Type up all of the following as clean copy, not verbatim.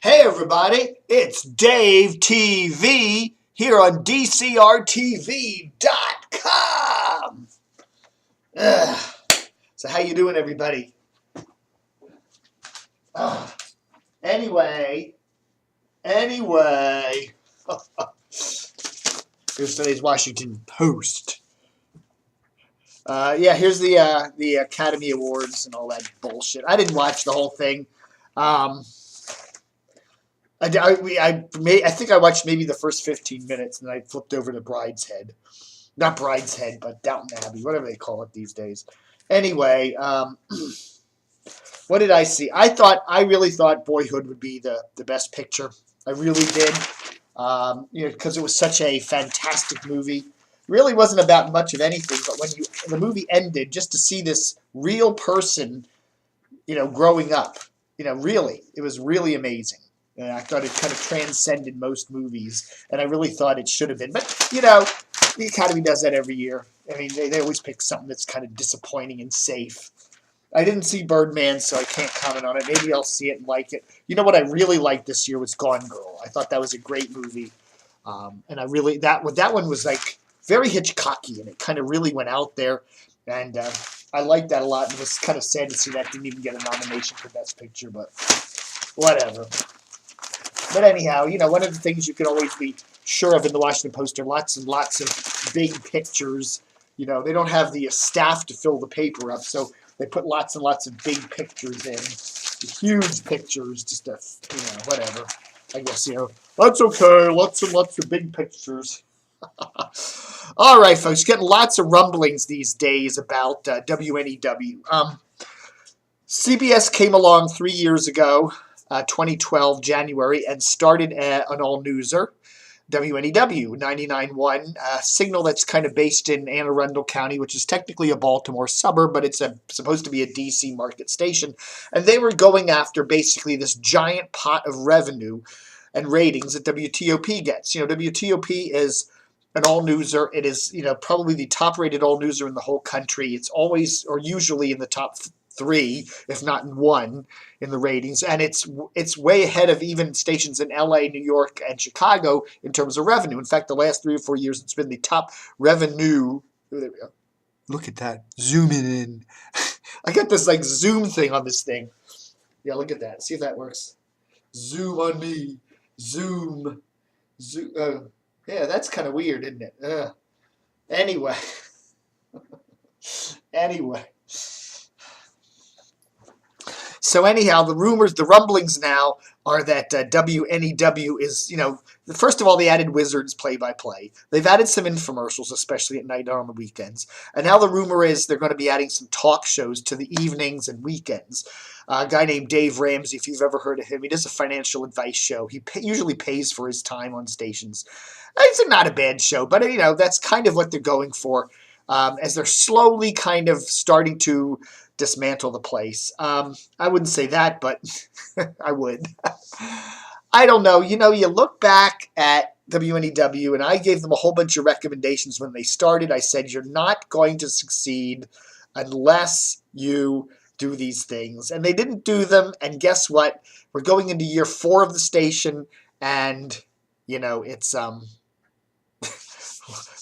Hey everybody, it's Dave TV here on DCRTV.com. So how you doing, everybody? Anyway, here's today's Washington Post. Here's the Academy Awards and all that bullshit. I didn't watch the whole thing. I think I watched maybe the first 15 minutes, and I flipped over to Brideshead. Not Brideshead, but Downton Abbey, whatever they call it these days. Anyway, what did I see? I really thought Boyhood would be the best picture. I really did, because it was such a fantastic movie. Really wasn't about much of anything, but when the movie ended, just to see this real person, growing up, really, it was really amazing. And I thought it kind of transcended most movies, and I really thought it should have been. But, the Academy does that every year. I mean, they always pick something that's kind of disappointing and safe. I didn't see Birdman, so I can't comment on it. Maybe I'll see it and like it. You know what I really liked this year was Gone Girl. I thought that was a great movie. And I really, that one was like very Hitchcocky, and it kind of really went out there. And I liked that a lot. And it was kind of sad to see that didn't even get a nomination for Best Picture, but whatever. But anyhow, one of the things you can always be sure of in the Washington Post are lots and lots of big pictures. They don't have the staff to fill the paper up, so they put lots and lots of big pictures in. Huge pictures, just to, whatever. I guess, that's okay. Lots and lots of big pictures. All right, folks, getting lots of rumblings these days about WNEW. CBS came along 3 years ago. 2012 January, and started an all-newser, WNEW 99.1, a signal that's kind of based in Anne Arundel County, which is technically a Baltimore suburb, but it's supposed to be a D.C. market station. And they were going after basically this giant pot of revenue and ratings that WTOP gets. WTOP is an all-newser. It is, probably the top-rated all-newser in the whole country. It's always, or usually in the top 3, if not in 1, in the ratings, and it's way ahead of even stations in LA, New York, and Chicago in terms of revenue. In fact, the last 3 or 4 years, it's been the top revenue. There we go. Look at that, zooming in. I got this like zoom thing on this thing. Yeah, look at that. See if that works. Zoom on me. Zoom. Yeah, that's kind of weird, isn't it? Anyway. So anyhow, the rumblings now are that WNEW is, first of all, they added Wizards play-by-play. They've added some infomercials, especially at night or on the weekends. And now the rumor is they're going to be adding some talk shows to the evenings and weekends. A guy named Dave Ramsey, if you've ever heard of him, he does a financial advice show. He usually pays for his time on stations. It's not a bad show, but, that's kind of what they're going for as they're slowly kind of starting to dismantle the place. I wouldn't say that, but I would. I don't know. You look back at WNEW, and I gave them a whole bunch of recommendations when they started. I said, you're not going to succeed unless you do these things. And they didn't do them, and guess what? We're going into year 4 of the station, and, it's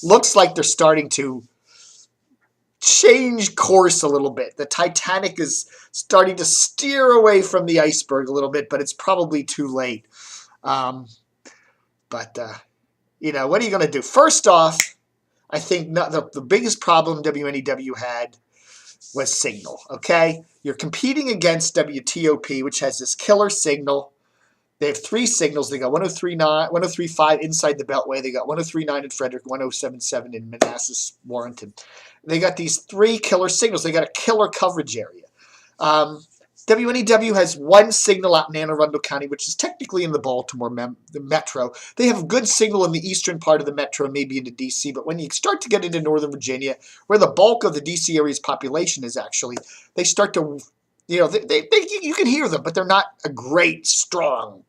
looks like they're starting to change course a little bit. The Titanic is starting to steer away from the iceberg a little bit, but it's probably too late. What are you going to do? First off, I think the biggest problem WNEW had was signal, okay? You're competing against WTOP, which has this killer signal. They have 3 signals. They got 103.5 inside the Beltway. They got 103.9 in Frederick, 107.7 in Manassas, Warrenton. They got these 3 killer signals. They got a killer coverage area. WNEW has 1 signal out in Anne Arundel County, which is technically in the Baltimore the metro. They have a good signal in the eastern part of the metro, maybe into D.C., but when you start to get into Northern Virginia, where the bulk of the D.C. area's population is actually, they start to, you can hear them, but they're not a great, strong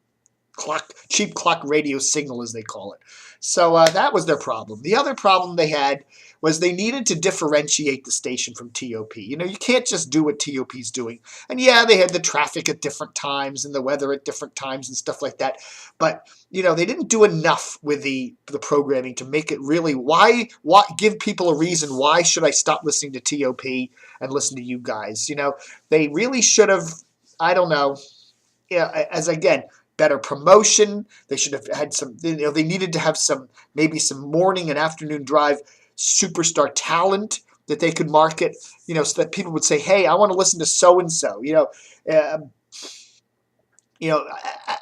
cheap clock radio signal, as they call it. So that was their problem. The other problem they had was they needed to differentiate the station from TOP. You can't just do what TOP's doing. And yeah, they had the traffic at different times and the weather at different times and stuff like that. But, they didn't do enough with the programming to make it really, why give people a reason, why should I stop listening to TOP and listen to you guys? They really should have, I don't know, better promotion. They should have had some, they needed to have maybe some morning and afternoon drive superstar talent that they could market, so that people would say, hey, I want to listen to so-and-so,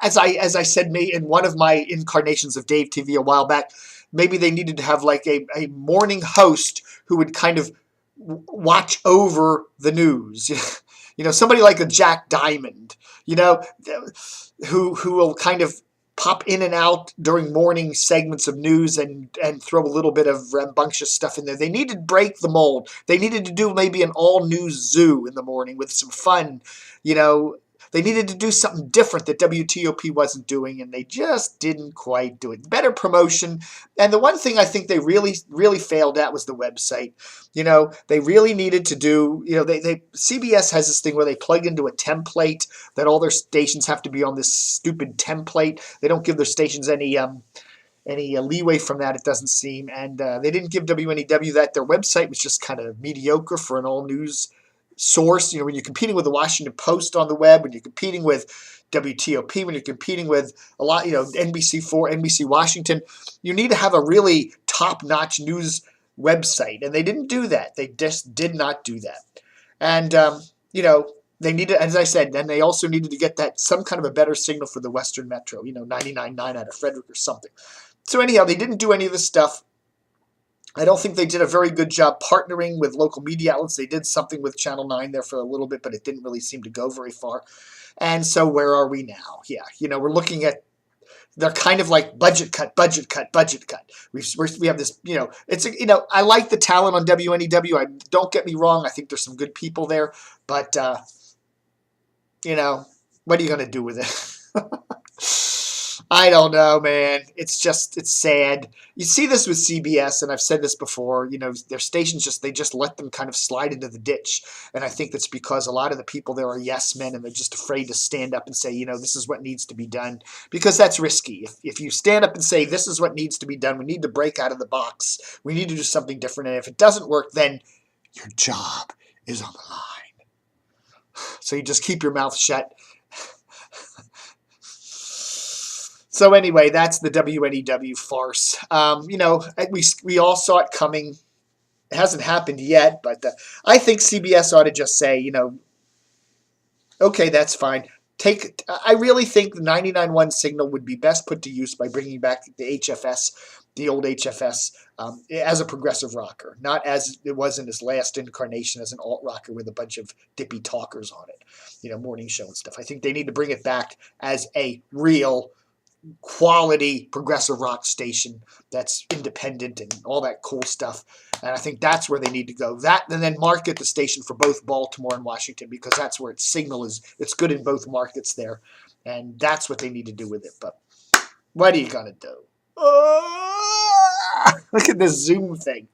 as I said in one of my incarnations of Dave TV a while back, maybe they needed to have like a morning host who would kind of watch over the news, somebody like a Jack Diamond, who will kind of pop in and out during morning segments of news and throw a little bit of rambunctious stuff in there. They needed to break the mold. They needed to do maybe an all-news zoo in the morning with some fun, They needed to do something different that WTOP wasn't doing, and they just didn't quite do it. Better promotion. And the one thing I think they really, really failed at was the website. They really needed to do, CBS has this thing where they plug into a template that all their stations have to be on this stupid template. They don't give their stations any leeway from that, it doesn't seem. And they didn't give WNEW that. Their website was just kind of mediocre for an all-news source. When you're competing with the Washington Post on the web, when you're competing with WTOP, when you're competing with a lot, NBC4, NBC Washington, you need to have a really top-notch news website. And they didn't do that. They just did not do that. And, they needed, as I said, then they also needed to get that some kind of a better signal for the Western Metro, 99.9 out of Frederick or something. So anyhow, they didn't do any of this stuff. I don't think they did a very good job partnering with local media outlets. They did something with Channel 9 there for a little bit, but it didn't really seem to go very far. And so where are we now? Yeah, we're looking at, they're kind of like budget cut. We have this, it's, I like the talent on WNEW. Don't get me wrong. I think there's some good people there, but, what are you going to do with it? I don't know, man. It's sad. You see this with CBS, and I've said this before, their stations they just let them kind of slide into the ditch. And I think that's because a lot of the people there are yes men, and they're just afraid to stand up and say, this is what needs to be done, because that's risky. If you stand up and say, this is what needs to be done, we need to break out of the box, we need to do something different, and if it doesn't work, then your job is on the line. So you just keep your mouth shut. So anyway, that's the WNEW farce. We all saw it coming. It hasn't happened yet, but I think CBS ought to just say, okay, that's fine. I really think the 99.1 signal would be best put to use by bringing back the HFS, the old HFS, as a progressive rocker, not as it was in its last incarnation as an alt rocker with a bunch of dippy talkers on it, morning show and stuff. I think they need to bring it back as a real quality progressive rock station that's independent and all that cool stuff. And I think that's where they need to go. That, and then market the station for both Baltimore and Washington, because that's where its signal is. It's good in both markets there. And that's what they need to do with it. But what are you going to do? Look at this Zoom thing.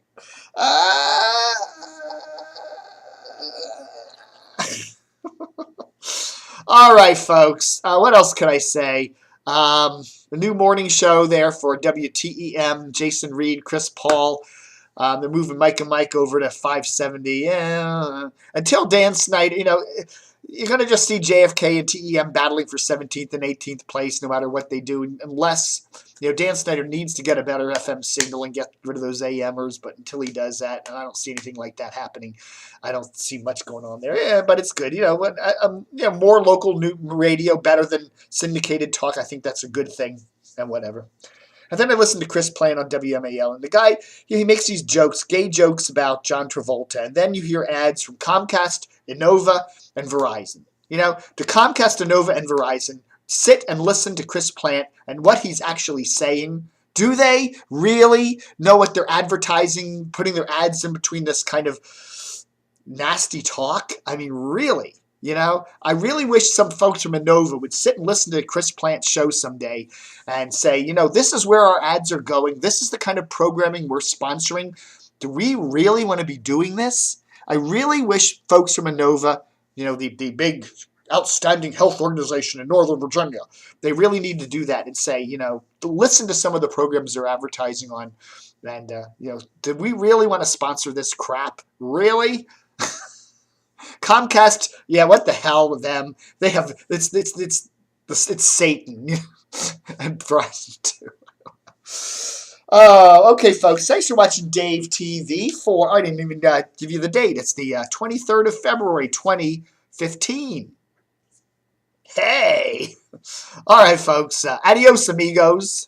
All right, folks. What else could I say? The new morning show there for WTEM, Jason Reed, Chris Paul. They're moving Mike and Mike over to 570. Until Dan Snyder, you're going to just see JFK and TEM battling for 17th and 18th place no matter what they do, unless Dan Snyder needs to get a better FM signal and get rid of those AMers, but until he does that, and I don't see anything like that happening, I don't see much going on there. Yeah, but it's good. More local new radio, better than syndicated talk. I think that's a good thing, and whatever. And then I listened to Chris Plante on WMAL, and the guy, he makes these jokes, gay jokes about John Travolta, and then you hear ads from Comcast, Inova, and Verizon. To Comcast, Inova, and Verizon, sit and listen to Chris Plante and what he's actually saying. Do they really know what they're advertising, putting their ads in between this kind of nasty talk? I mean, really? You know, I really wish some folks from Inova would sit and listen to Chris Plante's show someday and say, you know, this is where our ads are going. This is the kind of programming we're sponsoring. Do we really want to be doing this? I really wish folks from Inova, you know, the big outstanding health organization in Northern Virginia, they really need to do that and say, you know, listen to some of the programs they're advertising on. And, you know, do we really want to sponsor this crap? Really? Comcast, yeah, what the hell with them? They have it's Satan and Verizon too. Okay, folks. Thanks for watching Dave TV for. I didn't even give you the date. It's the 23rd of February, 2015. Hey, all right, folks. Adios, amigos.